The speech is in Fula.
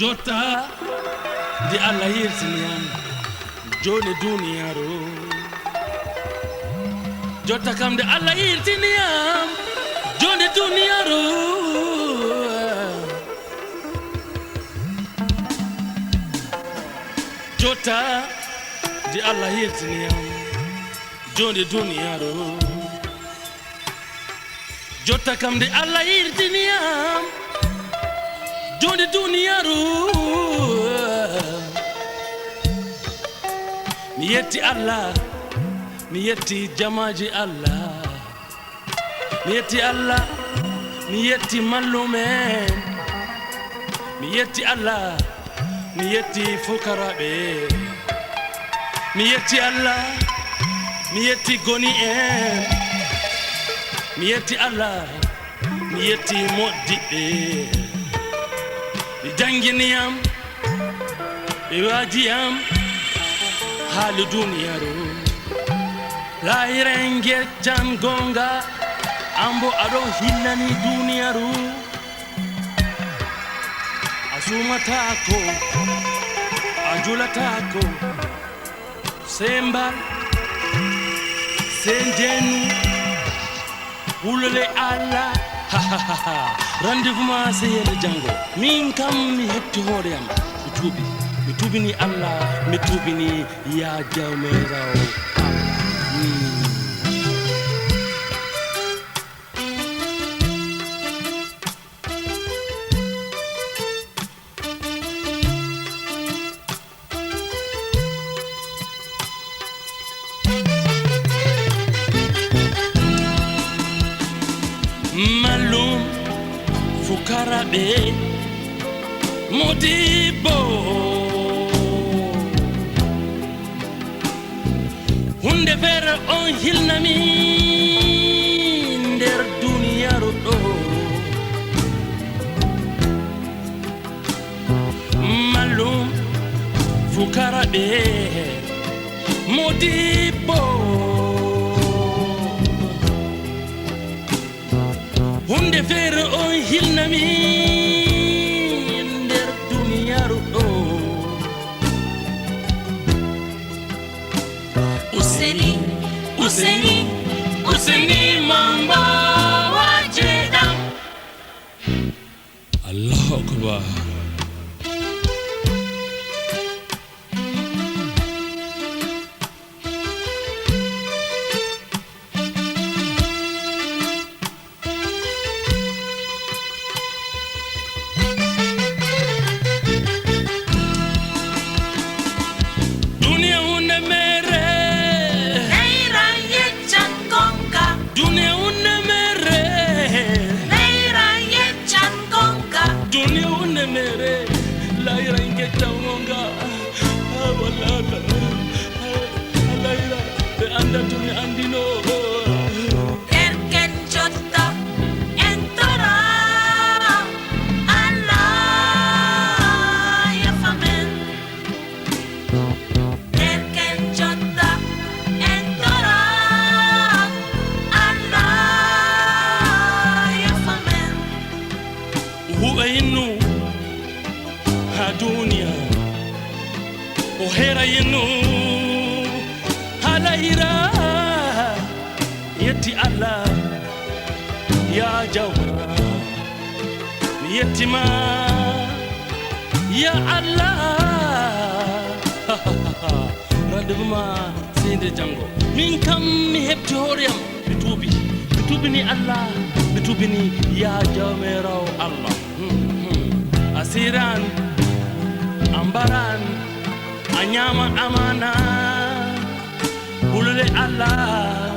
Jota di Allah yirtiniam joni duniyaro Jota kam de Allah yirtiniam joni duniyaro Jota di Allah yirtiniam joni duniyaro Jota kam de Allah yirtiniam joni duniyaro mi yetti Allah mi yetti jamaji Allah mi yetti Allah mi yetti mallumen mi yetti Allah mi yetti fukaraɓe mi yetti Allah mi yetti goni en mi yetti Allah mi yetti moɗɗiɓe ɓe janginiyam ɓe wajiyam haali duniyaro lahiren geccan gonga ambo aɗo hillani duniyaro a sumatako a julatako sembal senjenu wulole Allah rendez-vous ma seyede jango min kam mi hetti hoore am mi tubini Allah mi tubini ya jawmirawo Malum fukaraɓe modibo hunde feere on hilnami nder duniyaru ɗo Malum fukaraɓe modibo hunde feere on hilnami nder duniyaru ɗo useni mamba wajeɗam Allahu akbar Erken jotta entora Allah yafamen Erken jotta entora Allah yafamen huɓa yinnu ha duniya o hera yinnu ha lahira yetti Allah ya jawma mi yettima ya Allah rendez-vous ma seyde jango min kam mi heɓti hooreyam mi tubini Allah mi tubini ya jawmirawo Allah asiran ambaran a ñaman amana hulule Allah